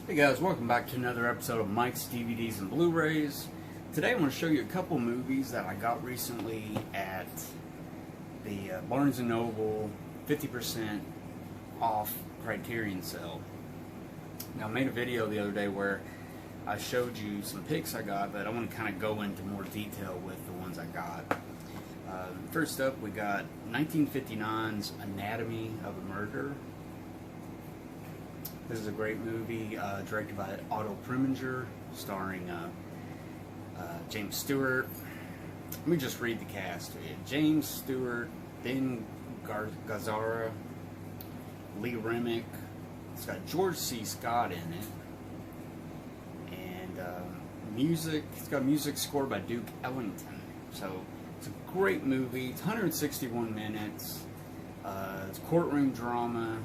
Hey guys, welcome back to another episode of Mike's DVDs and Blu-rays. Today I want to show you a couple movies that I got recently at the Barnes & Noble 50% off Criterion sale. Now I made a video the other day where I showed you some picks I got, but I want to kind of go into more detail with the ones I got. First up, we got 1959's Anatomy of a Murder. This is a great movie directed by Otto, starring James Stewart. Let me just read the cast to you. James Stewart, Ben Gazzara, Lee Remick. It's got George C. Scott in it. And music, it's got music scored by Duke Ellington. So it's a great movie. It's 161 minutes. It's courtroom drama.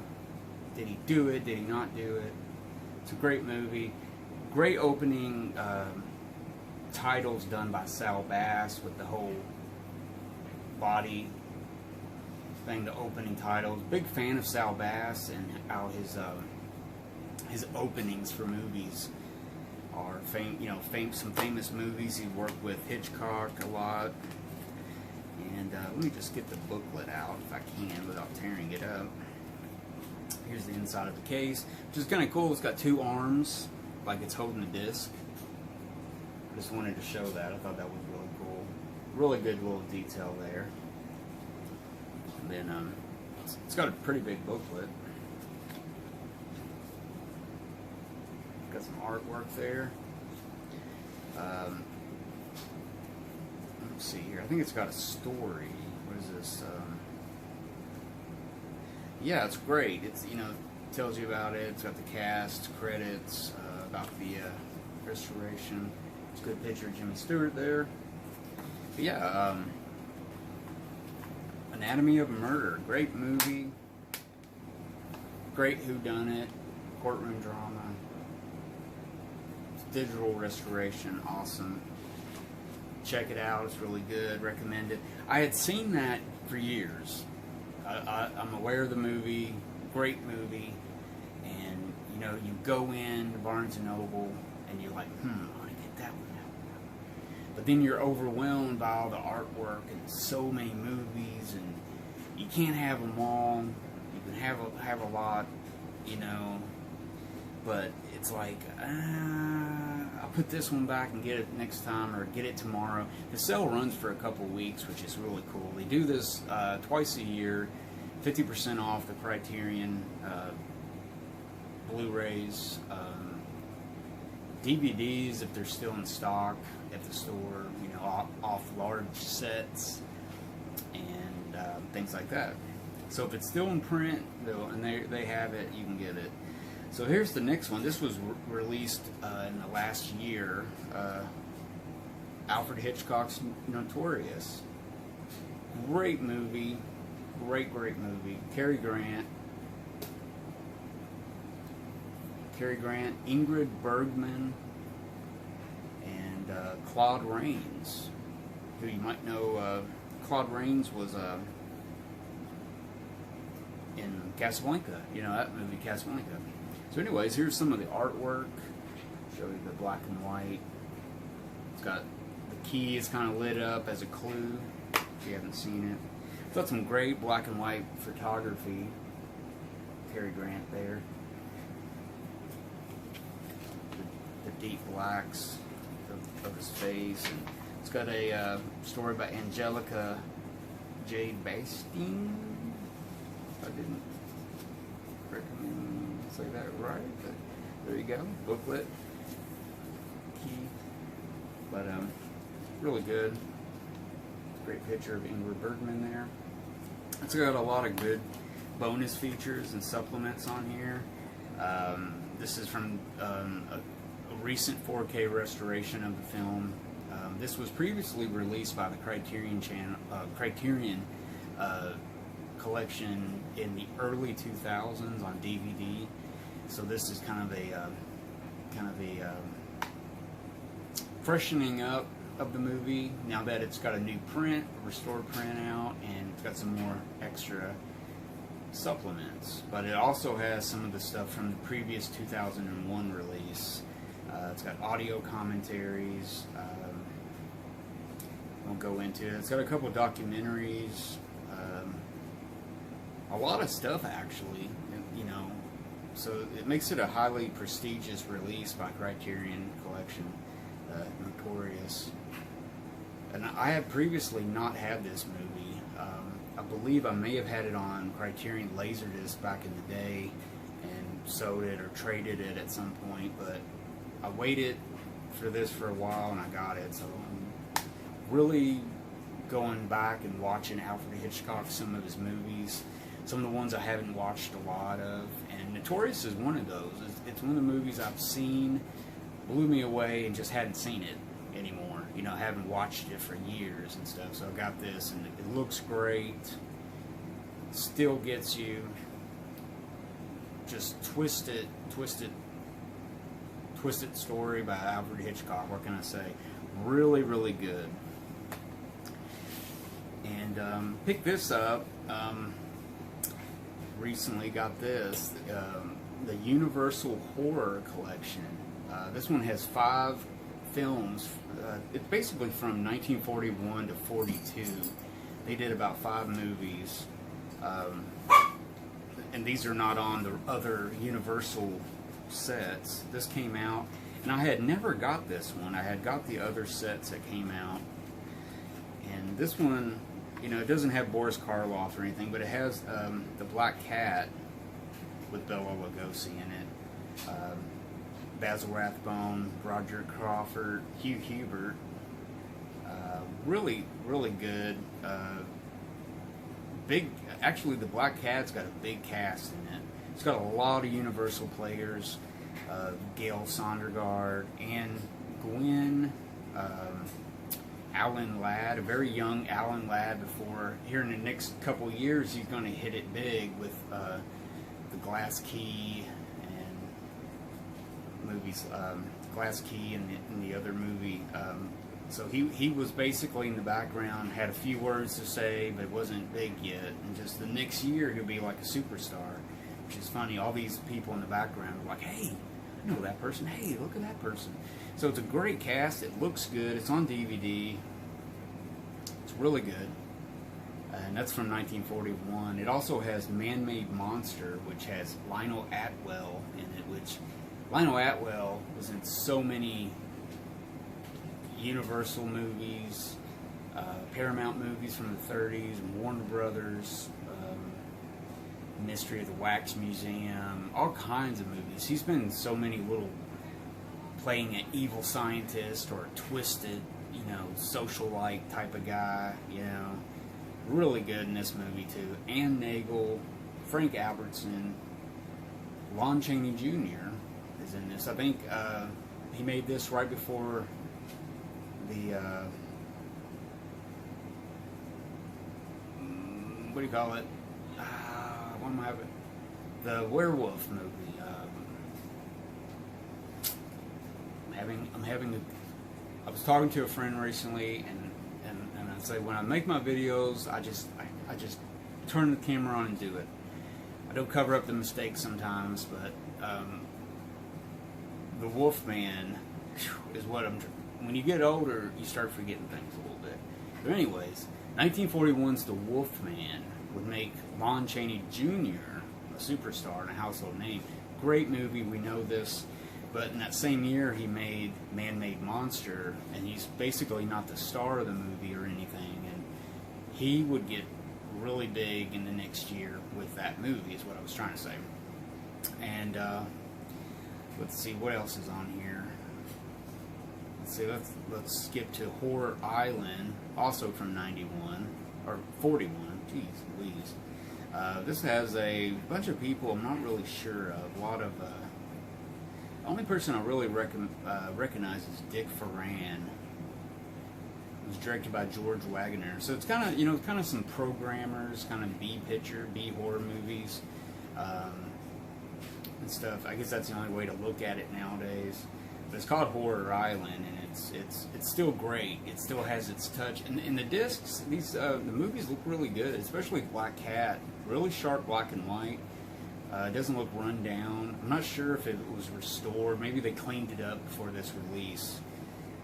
Did he do it? Did he not do it? It's a great movie. Great opening titles done by Sal Bass with the whole body thing, the opening titles. Big fan of Sal Bass and how his openings for movies are some famous movies. He worked with Hitchcock a lot. And let me just get the booklet out if I can without tearing it up. Here's the inside of the case, which is kind of cool. It's got two arms, like it's holding a disc. I just wanted to show that. I thought that was really cool. Really good little detail there. And then it's got a pretty big booklet. Got some artwork there. Let's see here. I think it's got a story. What is this? Yeah, it's great. It's tells you about it. It's got the cast, credits, about the restoration. It's a good picture of Jimmy Stewart there. But yeah, Anatomy of a Murder, great movie. Great whodunit, courtroom drama. It's digital restoration, awesome. Check it out. It's really good. Recommend it. I had seen that for years. I'm aware of the movie, great movie, and you go in to Barnes & Noble and you're like, I want to get that one. But then you're overwhelmed by all the artwork and so many movies, and you can't have them all. You can have a lot, but it's like, I'll put this one back and get it next time, or get it tomorrow. The sale runs for a couple weeks, which is really cool. They do this twice a year, 50% off the Criterion Blu-rays, DVDs if they're still in stock at the store, off large sets and things like that. So if it's still in print, and they have it, you can get it. So here's the next one. This was released in the last year. Alfred Hitchcock's Notorious. Great movie. Great movie. Cary Grant, Ingrid Bergman, and Claude Rains, who you might know. Claude Rains was in Casablanca. That movie, Casablanca. So anyways, here's some of the artwork. Show you the black and white. It's got the key is kind of lit up as a clue if you haven't seen it. It's got some great black and white photography. Cary Grant there. The deep blacks of his face. And it's got a story by Angelica Jade Bastien. I didn't say that right, but there you go. Booklet. Key. But really good. Great picture of Ingrid Bergman there. It's got a lot of good bonus features and supplements on here. This is from a recent 4K restoration of the film. This was previously released by the Criterion collection in the early 2000s on DVD. So this is kind of a freshening up of the movie now that it's got a new print, a restored print out, and it's got some more extra supplements, but it also has some of the stuff from the previous 2001 release. It's got audio commentaries. Won't go into it. It's got a couple documentaries. A lot of stuff, actually. You know, so it makes it a highly prestigious release by Criterion Collection, Notorious. And I had previously not had this movie. I believe I may have had it on Criterion Laserdisc back in the day and sold it or traded it at some point, but I waited for this for a while and I got it. So I'm really going back and watching Alfred Hitchcock, some of his movies, some of the ones I haven't watched a lot of, and Notorious is one of those. It's one of the movies I've seen, blew me away, and just hadn't seen it anymore. You know, I haven't watched it for years and stuff, so I got this, and it looks great, still gets you, just twisted story by Alfred Hitchcock. What can I say? Really, really good. And picked this up, recently got this, the Universal Horror Collection. This one has 5 films. It's basically from 1941 to 42. They did about 5 movies, and these are not on the other Universal sets. This came out, and I had never got this one. I had got the other sets that came out, and this one, you know, it doesn't have Boris Karloff or anything, but it has the Black Cat with Bela Lugosi in it. Basil Rathbone, Roger Crawford, Hugh Hubert. Really, really good. Actually, the Black Cat's got a big cast in it. It's got a lot of Universal players. Gail Sondergaard, Anne Gwynn, Alan Ladd, a very young Alan Ladd. Before here in the next couple years, he's going to hit it big with the Glass Key and movies, Glass Key and the other movie. So he was basically in the background, had a few words to say, but wasn't big yet. And just the next year, he'll be like a superstar, which is funny. All these people in the background are like, hey, I know that person. Hey, look at that person. So it's a great cast. It looks good. It's on DVD. It's really good. And that's from 1941. It also has Man-Made Monster, which has Lionel Atwell in it, which Lionel Atwell was in so many Universal movies, Paramount movies from the 30s, and Warner Brothers, Mystery of the Wax Museum, all kinds of movies. He's been in so many little, playing an evil scientist or a twisted, you know, socialite type of guy, you know. Really good in this movie too. Ann Nagel, Frank Albertson, Lon Chaney Jr. is in this. I think he made this right before the what do you call it? What am I having? The werewolf movie. I was talking to a friend recently, and I say when I make my videos, I just turn the camera on and do it. I don't cover up the mistakes sometimes, but the Wolfman is what I'm. When you get older, you start forgetting things a little bit. But anyways, 1941's The Wolfman would make Lon Chaney Jr. a superstar and a household name. Great movie, we know this. But in that same year, he made Man-Made Monster, and he's basically not the star of the movie or anything. And he would get really big in the next year with that movie, is what I was trying to say. And let's see what else is on here. Let's see. Let's skip to Horror Island, also from '91 or '41. Jeez Louise. This has a bunch of people I'm not really sure of. A lot of. The only person I really recognize is Dick Foran. It was directed by George Wagoner. So it's kind of, you know, kind of some programmers, kind of B horror movies, and stuff. I guess that's the only way to look at it nowadays. But it's called Horror Island, and it's still great. It still has its touch. And the discs, the movies look really good, especially Black Cat. really sharp black and white. It doesn't look run down. I'm not sure if it was restored. Maybe they cleaned it up before this release.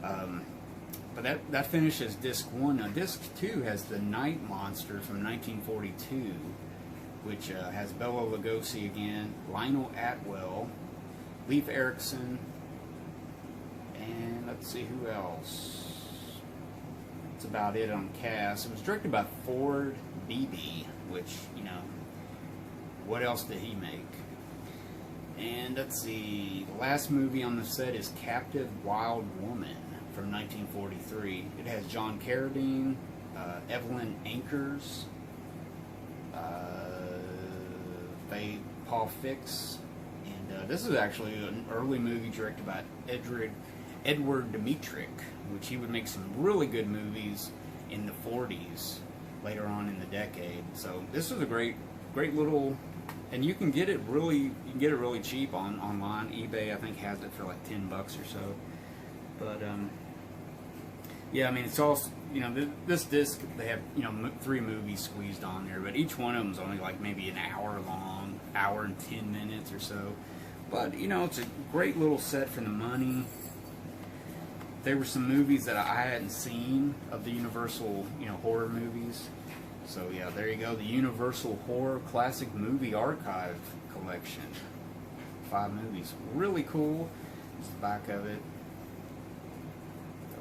But that finishes disc 1. Now disc 2 has The Night Monster from 1942, which has Bela Lugosi again, Lionel Atwell, Leif Erikson, and let's see who else. That's about it on cast. It was directed by Ford Beebe, which, you know, what else did he make? And let's see, the last movie on the set is Captive Wild Woman from 1943. It has John Carradine, Evelyn Ankers, Paul Fix, and this is actually an early movie directed by Edward Dmytryk, which he would make some really good movies in the 40s later on in the decade. So this was a great little, and you can get it really cheap online. eBay I think has it for like $10 or so. But yeah, I mean, it's all, you know, this disc, they have, you know, 3 movies squeezed on there, but each one of them is only like maybe an hour long, hour and 10 minutes or so. But, you know, it's a great little set for the money. There were some movies that I hadn't seen of the Universal, you know, horror movies. So yeah, there you go, the Universal Horror Classic Movie Archive Collection. 5 movies, really cool. There's the back of it.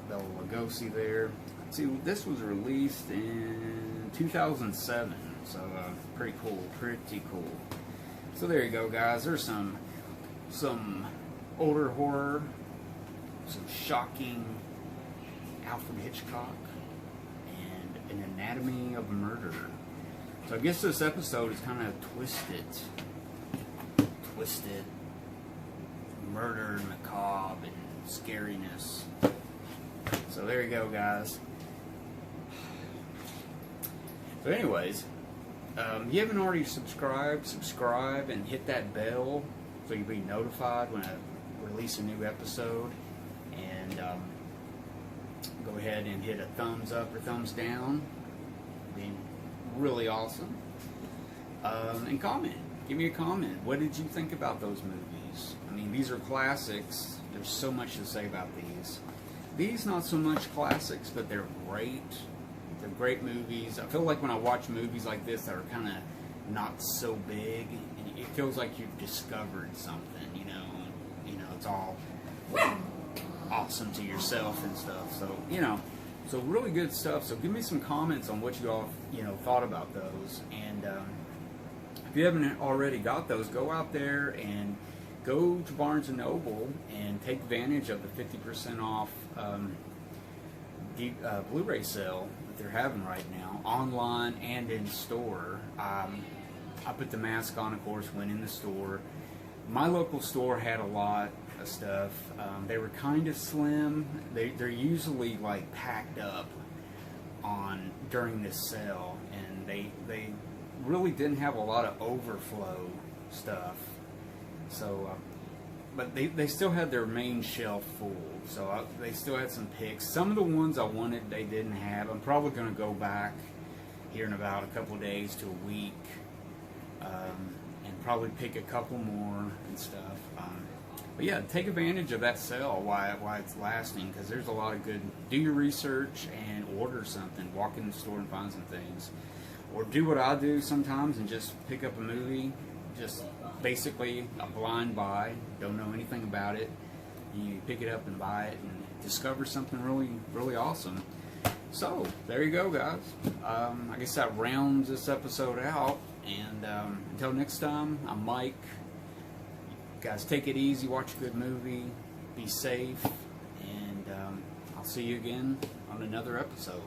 Bela Lugosi there. Let's see, this was released in 2007, so pretty cool, pretty cool. So there you go, guys. There's some older horror, some shocking Alfred Hitchcock, and an anatomy of murder. So I guess this episode is kind of twisted, murder, macabre, and scariness. So there you go, guys. So anyways, if you haven't already subscribe and hit that bell so you'll be notified when I release a new episode. And go ahead and hit a thumbs up or thumbs down. It'd be really awesome. And comment. Give me a comment. What did you think about those movies? I mean, these are classics. There's so much to say about these. These not so much classics, but they're great. They're great movies. I feel like when I watch movies like this that are kind of not so big, it feels like you've discovered something, you know, it's all awesome to yourself and stuff. So, you know, so really good stuff. So give me some comments on what you all, you know, thought about those. And if you haven't already got those, go out there and go to Barnes & Noble and take advantage of the 50% off Blu-ray sale that they're having right now, online and in store. I put the mask on, of course, went in the store. My local store had a lot of stuff. They were kind of slim. They're usually like packed up during this sale, and they really didn't have a lot of overflow stuff. So, but they still had their main shelf full. So they still had some picks. Some of the ones I wanted, they didn't have. I'm probably going to go back here in about a couple of days to a week, and probably pick a couple more and stuff. But yeah, take advantage of that sale while it's lasting, because there's a lot of good. Do your research and order something. Walk in the store and find some things, or do what I do sometimes and just pick up a movie. Just basically a blind buy. Don't know anything about it. You pick it up and buy it and discover something really, really awesome. So there you go, guys. I guess that rounds this episode out. And until next time, I'm Mike. Guys, take it easy. Watch a good movie. Be safe. And I'll see you again on another episode.